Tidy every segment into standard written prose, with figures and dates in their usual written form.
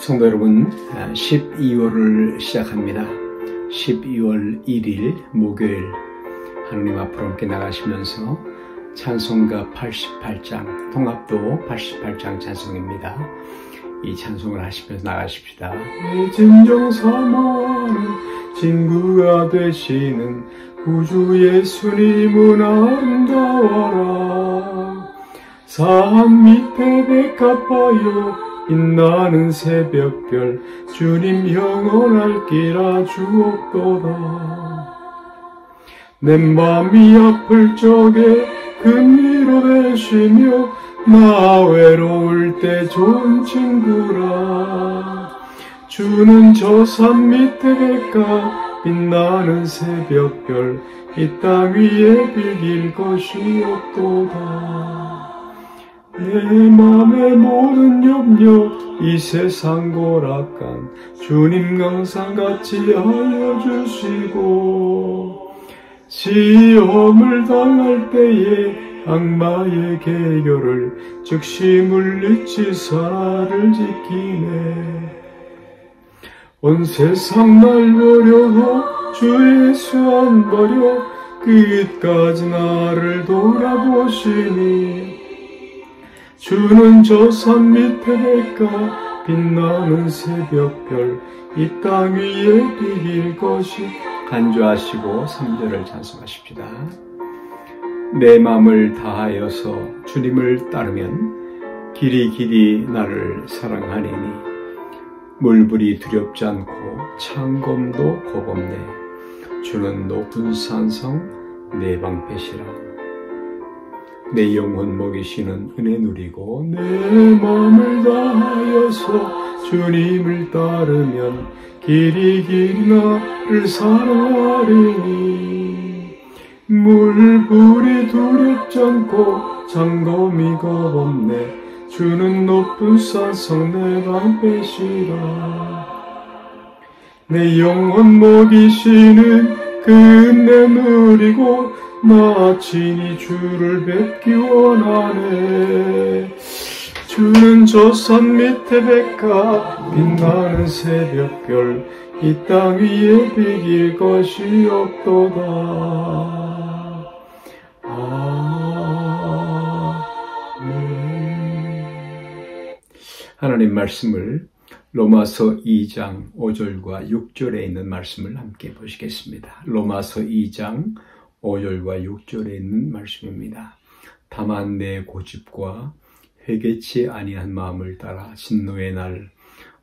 성도 여러분, 12월을 시작합니다. 12월 1일 목요일 하나님 앞으로 함께 나가시면서 찬송가 88장, 통합도 88장 찬송입니다. 이 찬송을 하시면서 나가십시다. 내 진정 사모하는 친구가 되시는 구주 예수님은 아름다워라. 산 밑에 백합하여 빛나는 새벽별 주님 영원할 길아 주옵도다. 내 맘이 아플 적에 금리로 되시며 나 외로울 때 좋은 친구라. 주는 저 산 밑에 백합 빛나는 새벽별 이 땅 위에 비길 것이 없도다. 내 맘의 모든 염려 이 세상 고락간 주님 항상 같이 하여 주시고, 시험을 당할 때에 악마의 계교를 즉시 물리치사 나를 지키네. 온 세상 날 버려도 주 예수 안 버려 끝까지 나를 돌아보시니, 주는 저 산 밑에 백합 빛나는 새벽별 이 땅 위에 비길 것이. 간주하시고 3절을 찬송하십시다. 내 마음을 다하여서 주님을 따르면 길이 길이 나를 사랑하리니, 물불이 두렵지 않고 창검도 겁없네. 주는 높은 산성 내 방패시라. 내 영혼 먹이시는 은혜 누리고, 내 마음을 다하여서 주님을 따르면 길이 길이 나를 사랑하리니, 물불이 두렵지 않고 창검이 겁없네. 주는 높은 산성 내 방패시라. 내 영혼 먹이시는 그 은혜 누리고 나 친히 주를 뵙기 원하네. 주는 저 산 밑에 백합 빛나는 새벽별 이 땅 위에 비길 것이 없도다. 아멘. 하나님 말씀을 로마서 2장 5절과 6절에 있는 말씀을 함께 보시겠습니다. 로마서 2장 5절과 6절에 있는 말씀입니다. 다만 내 고집과 회개치 아니한 마음을 따라 진노의 날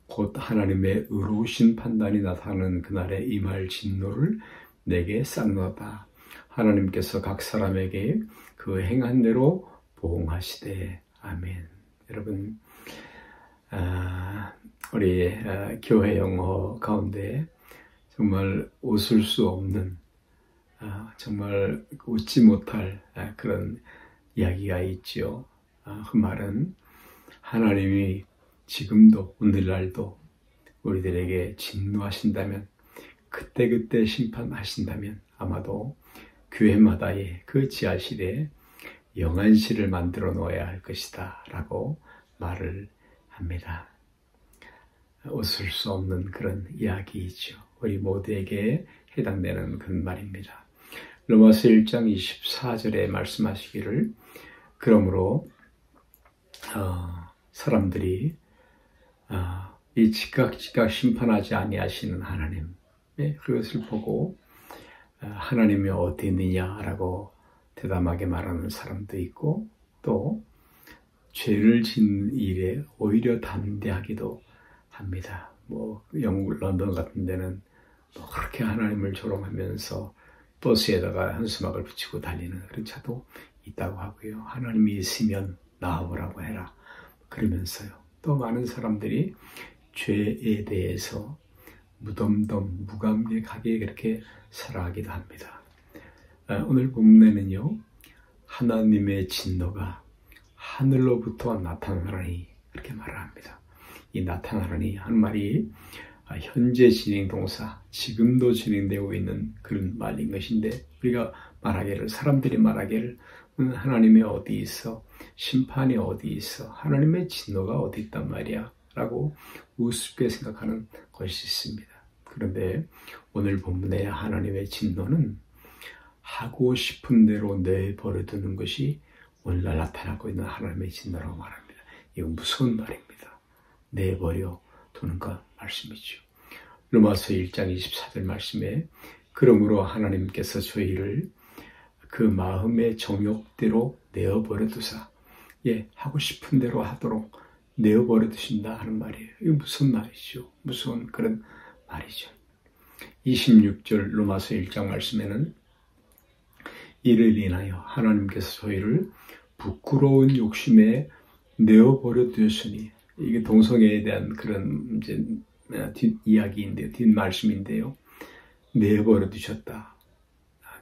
곧 하나님의 의로우신 판단이 나타나는 그날에 임할 진노를 내게 쌓노다. 하나님께서 각 사람에게 그 행한 대로 보응하시되. 아멘. 여러분, 우리 교회 영어 가운데 정말 웃을 수 없는, 정말 웃지 못할 그런 이야기가 있지요. 그 말은 하나님이 지금도 오늘날도 우리들에게 진노하신다면, 그때그때 심판하신다면 아마도 교회마다의 그 지하실에 영안실을 만들어 놓아야 할 것이다 라고 말을 합니다. 웃을 수 없는 그런 이야기이죠. 우리 모두에게 해당되는 그런 말입니다. 로마서 1장 24절에 말씀하시기를, 그러므로 사람들이 이 즉각 심판하지 아니하시는 하나님, 그것을 보고 하나님이 어디 있느냐라고 대담하게 말하는 사람도 있고, 또 죄를 짓는 일에 오히려 담대하기도 합니다. 영국 런던 같은 데는 그렇게 하나님을 조롱하면서 버스에다가 현수막을 붙이고 달리는 그런 차도 있다고 하고요. 하나님이 있으면 나와보라고 해라 그러면서요. 또 많은 사람들이 죄에 대해서 무덤덤 무감각하게 그렇게 살아가기도 합니다. 오늘 본문에는요, 하나님의 진노가 하늘로부터 나타나라니 그렇게 말을 합니다. 이 나타나라니 하는 말이 현재 진행 동사, 지금도 진행되고 있는 그런 말인 것인데, 우리가 말하기를, 사람들이 말하기를 하나님이 어디 있어? 심판이 어디 있어? 하나님의 진노가 어디 있단 말이야? 라고 우습게 생각하는 것이 있습니다. 그런데 오늘 본문의 하나님의 진노는 하고 싶은 대로 내버려두는 것이 오늘날 나타나고 있는 하나님의 진노라고 말합니다. 이건 무서운 말입니다. 내버려 두는 것 말씀이죠. 로마서 1장 24절 말씀에 그러므로 하나님께서 저희를 그 마음의 정욕대로 내어버려 두사 하고 싶은 대로 하도록 내어버려 두신다 하는 말이에요. 이거 무슨 말이죠? 무서운 그런 말이죠. 26절 로마서 1장 말씀에는 이를 인하여 하나님께서 저희를 부끄러운 욕심에 내어버려 두셨으니, 이게 동성애에 대한 그런 이제 뒷이야기인데요, 뒷말씀인데요. 내버려 두셨다.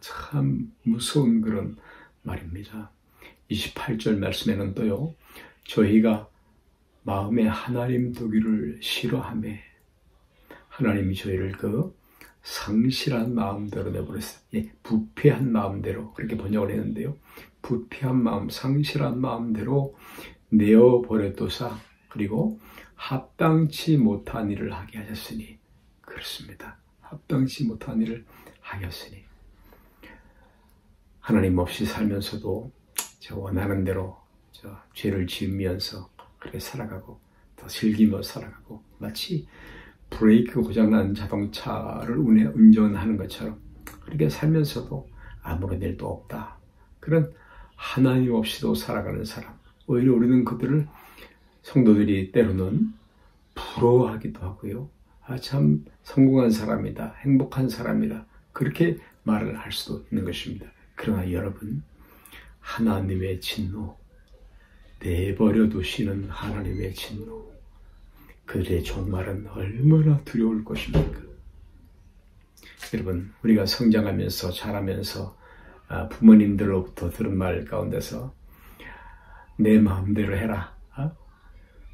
참 무서운 그런 말입니다. 28절 말씀에는 또요, 저희가 마음에 하나님 두기를 싫어하며 하나님이 저희를 그 상실한 마음대로 내버렸어요. 부패한 마음대로, 그렇게 번역을 했는데요. 부패한 마음, 상실한 마음대로 내어버려 두사, 그리고 합당치 못한 일을 하게 하셨으니, 그렇습니다. 합당치 못한 일을 하였으니, 하나님 없이 살면서도 저 원하는 대로 죄를 지으면서 그렇게 살아가고 더 즐기며 살아가고, 마치 브레이크 고장난 자동차를 운전하는 것처럼 그렇게 살면서도 아무런 일도 없다. 그런 하나님 없이도 살아가는 사람, 오히려 우리는 그들을, 성도들이 때로는 부러워하기도 하고요. 참 성공한 사람이다, 행복한 사람이다, 그렇게 말을 할 수도 있는 것입니다. 그러나 여러분, 하나님의 진노, 내버려 두시는 하나님의 진노, 그들의 종말은 얼마나 두려울 것입니까? 여러분, 우리가 성장하면서 자라면서 부모님들로부터 들은 말 가운데서 내 마음대로 해라,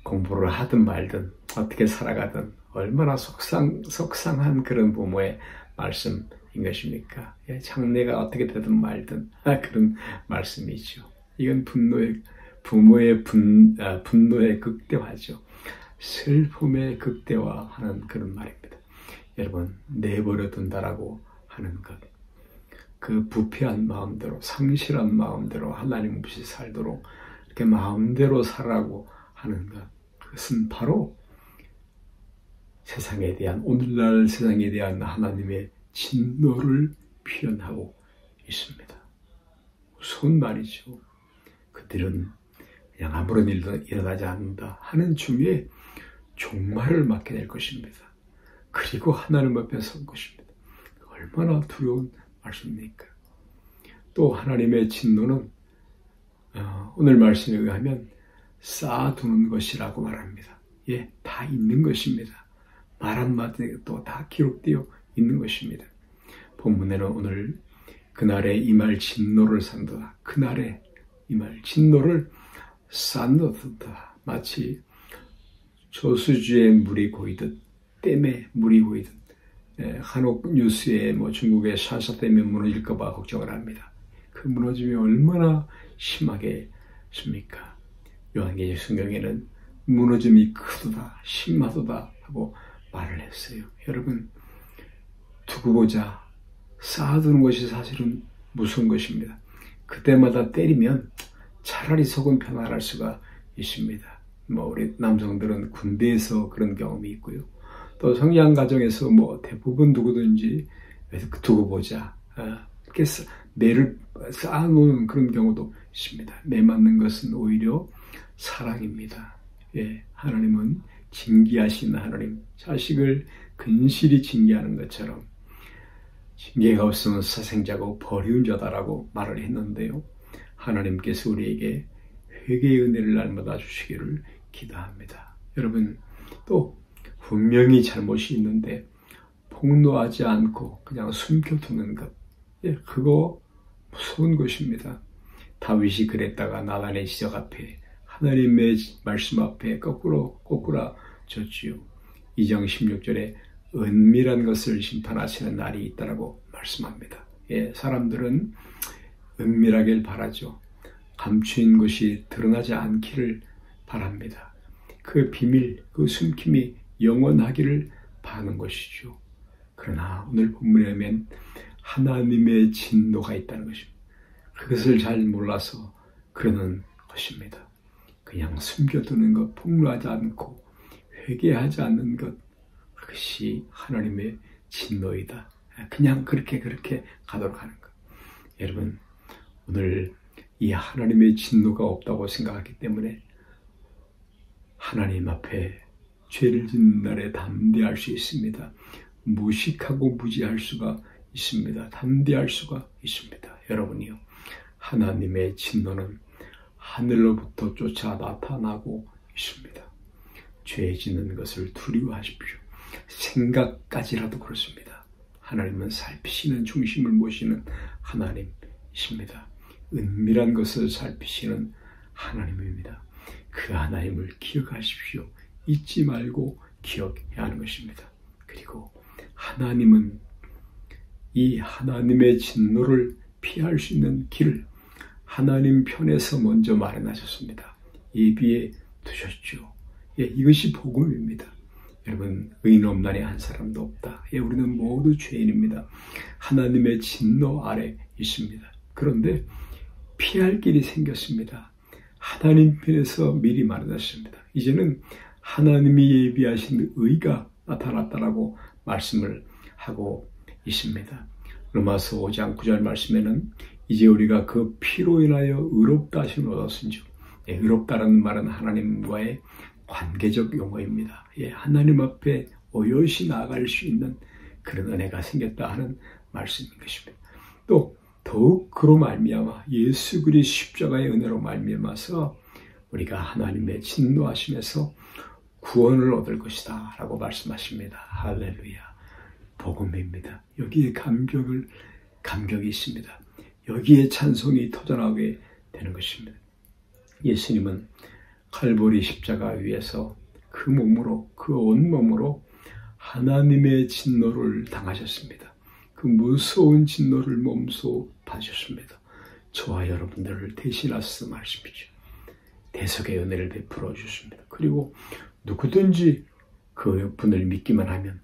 공부를 하든 말든 어떻게 살아가든, 얼마나 속상한 그런 부모의 말씀인 것입니까? 장래가 어떻게 되든 말든 그런 말씀이죠. 이건 부모의 분노의 극대화죠. 슬픔의 극대화하는 그런 말입니다. 여러분, 내버려 둔다라고 하는 것, 그 부패한 마음대로, 상실한 마음대로 하나님 없이 살도록 이렇게 마음대로 살라고 하는 것, 그것은 바로 세상에 대한, 오늘날 세상에 대한 하나님의 진노를 표현하고 있습니다. 무서운 말이죠. 그들은 그냥 아무런 일도 일어나지 않는다 하는 중에 종말을 맞게 될 것입니다. 그리고 하나님 앞에 설 것입니다. 얼마나 두려운 말씀입니까? 또 하나님의 진노는 오늘 말씀에 의하면 쌓아두는 것이라고 말합니다. 다 있는 것입니다. 말 한마디도 다 기록되어 있는 것입니다. 본문에는 오늘 그날에 임할 진노를 산다, 그날에 임할 진노를 쌓는다, 마치 저수지에 물이 고이듯, 댐에 물이 고이듯, 한국 뉴스에 중국의 샤샤댐이 무너질까봐 걱정을 합니다. 그 무너짐이 얼마나 심하겠습니까? 요한계시록 성경에는 무너짐이 크도다, 심하도다 하고 말을 했어요. 여러분, 두고 보자, 쌓아두는 것이 사실은 무서운 것입니다. 그때마다 때리면 차라리 속은 편안할 수가 있습니다. 우리 남성들은 군대에서 그런 경험이 있고요. 또 성장 과정에서 대부분 누구든지 두고 보자, 이렇게 매를 쌓아놓는 그런 경우도 있습니다. 매 맞는 것은 오히려 사랑입니다. 하나님은 징계하시는 하나님, 자식을 근실히 징계하는 것처럼 징계가 없으면 사생자고 버리운 자다라고 말을 했는데요. 하나님께서 우리에게 회개의 은혜를 날마다 주시기를 기도합니다. 여러분, 또 분명히 잘못이 있는데 폭로하지 않고 그냥 숨겨두는 것, 그거 무서운 것입니다. 다윗이 그랬다가 나단의 지적 앞에, 하나님의 말씀 앞에 꼬꾸라졌지요. 2장 16절에 은밀한 것을 심판하시는 날이 있다라고 말씀합니다. 사람들은 은밀하길 바라죠. 감추인 것이 드러나지 않기를 바랍니다. 그 비밀, 그 숨김이 영원하기를 바라는 것이죠. 그러나 오늘 본문에 보면 하나님의 진노가 있다는 것입니다. 그것을 잘 몰라서 그러는 것입니다. 그냥 숨겨두는 것, 폭로하지 않고 회개하지 않는 것, 그것이 하나님의 진노이다. 그냥 그렇게 가도록 하는 것. 여러분, 오늘 이 하나님의 진노가 없다고 생각하기 때문에 하나님 앞에 죄를 짓는 날에 담대할 수 있습니다. 무식하고 무지할 수가 있습니다. 담대할 수가 있습니다. 여러분이요, 하나님의 진노는 하늘로부터 쫓아 나타나고 있습니다. 죄 짓는 것을 두려워하십시오. 생각까지라도 그렇습니다. 하나님은 살피시는, 중심을 모시는 하나님이십니다. 은밀한 것을 살피시는 하나님입니다. 그 하나님을 기억하십시오. 잊지 말고 기억해야 하는 것입니다. 그리고 하나님은 이 하나님의 진노를 피할 수 있는 길을 하나님 편에서 먼저 마련하셨습니다. 예비해 두셨죠. 예, 이것이 복음입니다. 여러분, 의인 없나니 한 사람도 없다. 예, 우리는 모두 죄인입니다. 하나님의 진노 아래 있습니다. 그런데 피할 길이 생겼습니다. 하나님 편에서 미리 마련하셨습니다. 이제는 하나님이 예비하신 의가 나타났다라고 말씀을 하고 있습니다. 로마서 5장 9절 말씀에는 이제 우리가 그 피로 인하여 의롭다 하심을 얻었은즉, 의롭다라는 말은 하나님과의 관계적 용어입니다. 하나님 앞에 오롯이 나아갈 수 있는 그런 은혜가 생겼다 하는 말씀인 것입니다. 또 더욱 그로 말미암아 예수 그리스도의 십자가의 은혜로 말미암아서 우리가 하나님의 진노하심에서 구원을 얻을 것이다 라고 말씀하십니다. 할렐루야. 복음입니다. 여기에 감격이 있습니다. 여기에 찬송이 터져나오게 되는 것입니다. 예수님은 칼보리 십자가 위에서 그 몸으로, 그 온몸으로 하나님의 진노를 당하셨습니다. 그 무서운 진노를 몸소 받으셨습니다. 저와 여러분들을 대신하셔서 말씀이죠. 대속의 은혜를 베풀어 주십니다. 그리고 누구든지 그 분을 믿기만 하면,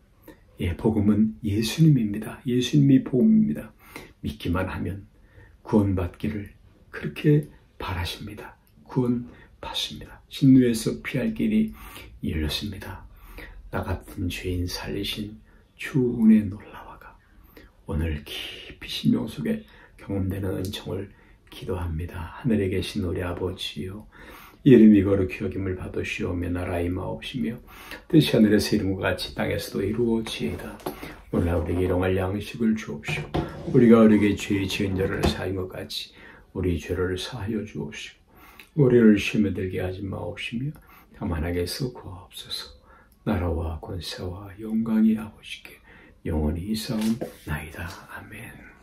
복음은 예수님입니다. 예수님이 복음입니다. 믿기만 하면 구원받기를 그렇게 바라십니다. 구원받습니다. 진노에서 피할 길이 열렸습니다. 나 같은 죄인 살리신 주 은혜의 놀라와가 오늘 깊이 심령 속에 경험되는 은총을 기도합니다. 하늘에 계신 우리 아버지요, 이름이 거룩히 여김을 받으시오며 나라 임하옵시며 뜻이 하늘에서 이룬 것 같이 땅에서도 이루어지이다. 오늘 우리에게 일용할 양식을 주옵시오. 우리가 우리에게 죄 지은 자를 사한 것 같이 우리 죄를 사하여 주옵시오. 우리를 시험에 들게 하지 마옵시며 다만 악에서 구하옵소서. 나라와 권세와 영광이 아버지께 영원히 있사옵나이다. 아멘.